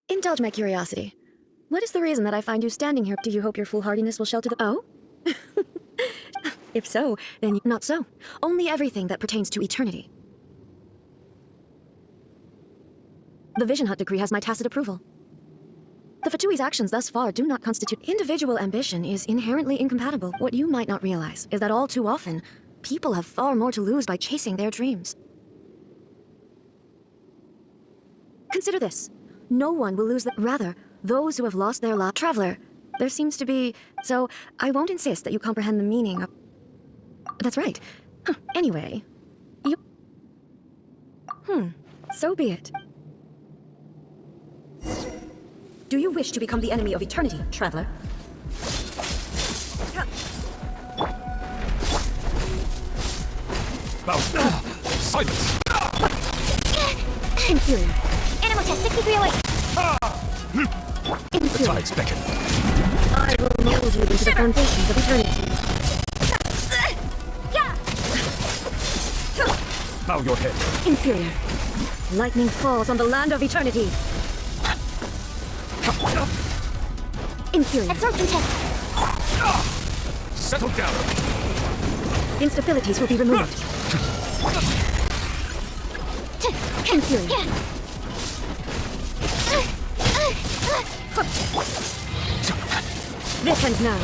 Indulge my curiosity. What is the reason that I find you standing here? Do you hope your foolhardiness will shelter the— Oh? If so, then not so. Only everything that pertains to eternity. The Vision Hut decree has my tacit approval. The Fatui's actions thus far do not constitute— Individual ambition is inherently incompatible. What you might not realize is that all too often, people have far more to lose by chasing their dreams. Consider this. No one will lose rather, those who have lost their life. Traveler, there seems to be— So, I won't insist that you comprehend the meaning of— That's right. Anyway, you— So be it. Do you wish to become the enemy of eternity, Traveler? Silence! Inferior. Animal test 63 away. The Inferior. tides beckon. I will mold you into the foundations of eternity. Bow your head. Inferior. Lightning falls on the land of eternity. Inferior. Absorption test. Settle down. Instabilities will be removed. Inferior. This ends now.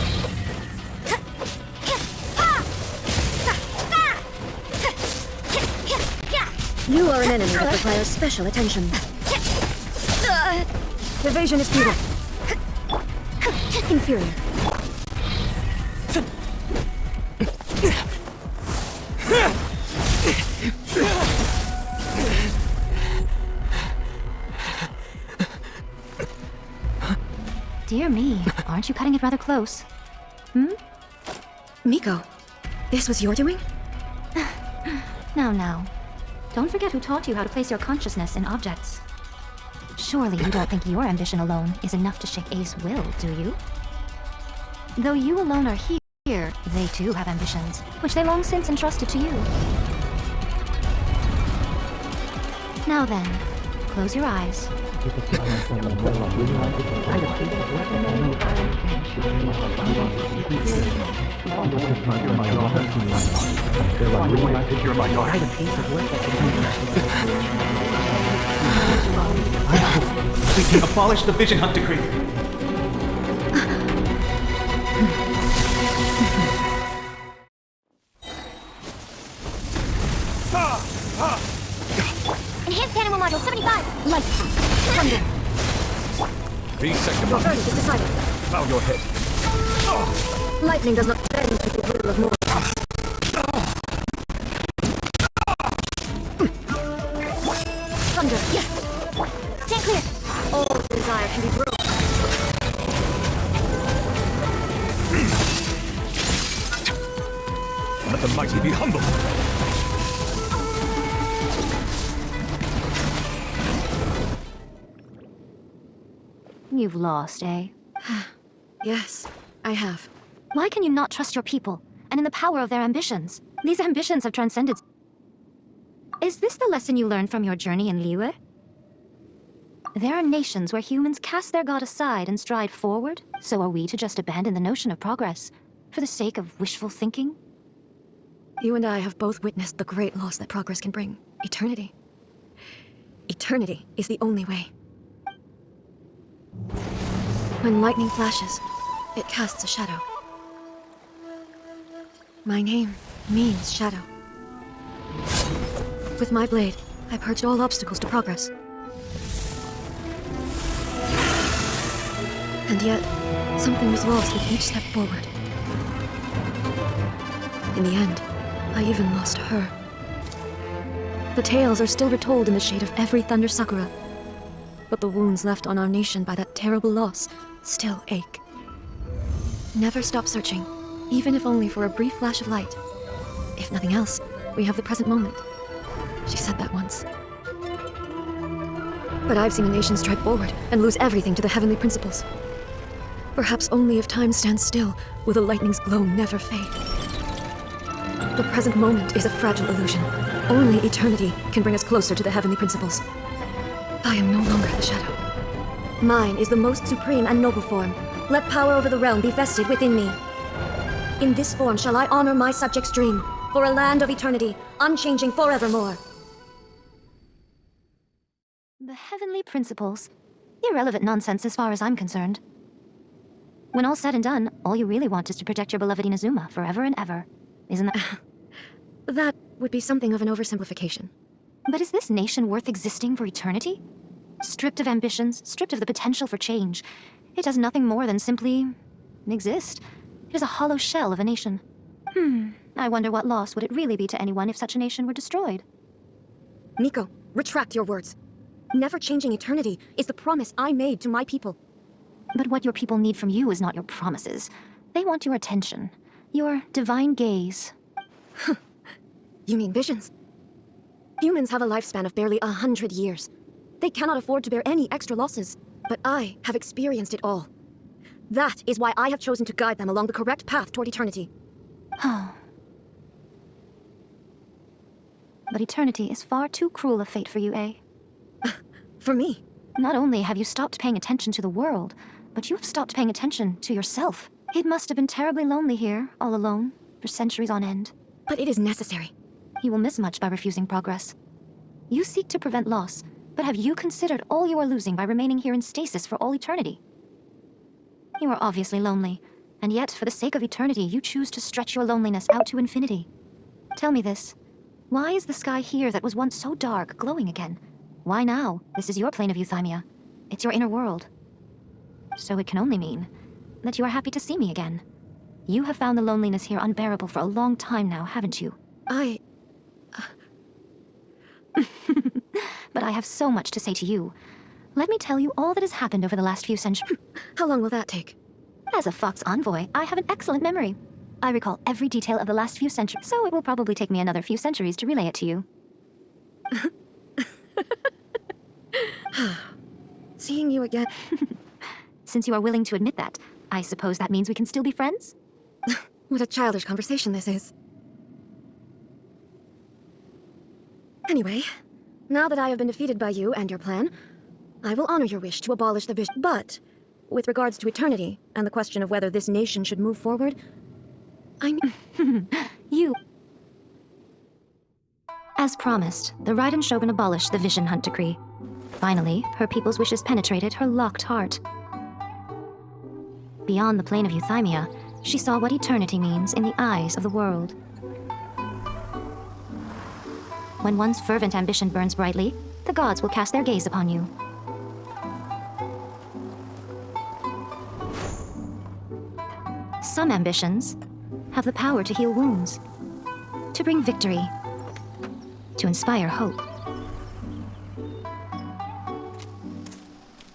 You are an enemy that requires special attention. Evasion is futile. Inferior. Dear me, aren't you cutting it rather close? Miko, this was your doing? Now. Don't forget who taught you how to place your consciousness in objects. Surely you don't think your ambition alone is enough to shake A's will, do you? Though you alone are here, they too have ambitions, which they long since entrusted to you. Now then, close your eyes. We can abolish the Vision Hut decree. Enhanced animal module 75. Light path. Thunder. The second Your one. verdict is decided. Bow your head. Lightning does not bend to the will of mortals. Thunder. Stand clear. All desire can be broken. Let the mighty be humble. You've lost, eh? Yes, I have. Why can you not trust your people, and in the power of their ambitions? These ambitions have transcended... Is this the lesson you learned from your journey in Liyue? There are nations where humans cast their god aside and stride forward, so are we to just abandon the notion of progress for the sake of wishful thinking? You and I have both witnessed the great loss that progress can bring. Eternity. Eternity is the only way. When lightning flashes, it casts a shadow. My name means shadow. With my blade, I purged all obstacles to progress. And yet, something was lost with each step forward. In the end, I even lost her. The tales are still retold in the shade of every Thunder Sakura. But the wounds left on our nation by that terrible loss still ache. Never stop searching, even if only for a brief flash of light. If nothing else, we have the present moment. She said that once. But I've seen a nation stride forward and lose everything to the heavenly principles. Perhaps only if time stands still will the lightning's glow never fade. The present moment is a fragile illusion. Only eternity can bring us closer to the heavenly principles. I am no longer the shadow. Mine is the most supreme and noble form. Let power over the realm be vested within me. In this form shall I honor my subjects' dream, for a land of eternity, unchanging forevermore. The heavenly principles. Irrelevant nonsense as far as I'm concerned. When all's said and done, all you really want is to protect your beloved Inazuma forever and ever. Isn't that... That would be something of an oversimplification. But is this nation worth existing for eternity? Stripped of ambitions, stripped of the potential for change, it does nothing more than simply exist. It is a hollow shell of a nation. I wonder what loss would it really be to anyone if such a nation were destroyed. Miko, retract your words. Never changing eternity is the promise I made to my people. But what your people need from you is not your promises. They want your attention, your divine gaze. You mean visions? Humans have a lifespan of barely 100 years. They cannot afford to bear any extra losses. But I have experienced it all. That is why I have chosen to guide them along the correct path toward eternity. But eternity is far too cruel a fate for you, eh? For me? Not only have you stopped paying attention to the world, but you have stopped paying attention to yourself. It must have been terribly lonely here, all alone, for centuries on end. But it is necessary. You will miss much by refusing progress. You seek to prevent loss, but have you considered all you are losing by remaining here in stasis for all eternity? You are obviously lonely, and yet for the sake of eternity you choose to stretch your loneliness out to infinity. Tell me this. Why is the sky here that was once so dark glowing again? Why now? This is your plane of euthymia. It's your inner world. So it can only mean that you are happy to see me again. You have found the loneliness here unbearable for a long time now, haven't you? But I have so much to say to you. Let me tell you all that has happened over the last few centuries. How long will that take? As a Fox envoy, I have an excellent memory. I recall every detail of the last few centuries, so it will probably take me another few centuries to relay it to you. Seeing you again. Since you are willing to admit that, I suppose that means we can still be friends? What a childish conversation this is. Anyway, now that I have been defeated by you and your plan, I will honor your wish to abolish the vision. But, with regards to eternity, and the question of whether this nation should move forward, You... As promised, the Raiden Shogun abolished the Vision Hunt Decree. Finally, her people's wishes penetrated her locked heart. Beyond the plane of euthymia, she saw what eternity means in the eyes of the world. When one's fervent ambition burns brightly, the gods will cast their gaze upon you. Some ambitions have the power to heal wounds, to bring victory, to inspire hope.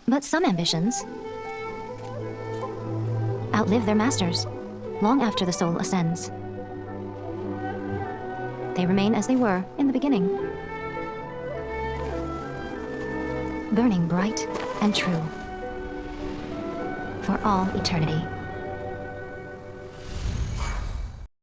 But some ambitions outlive their masters long after the soul ascends. They remain as they were in the beginning, burning bright and true for all eternity.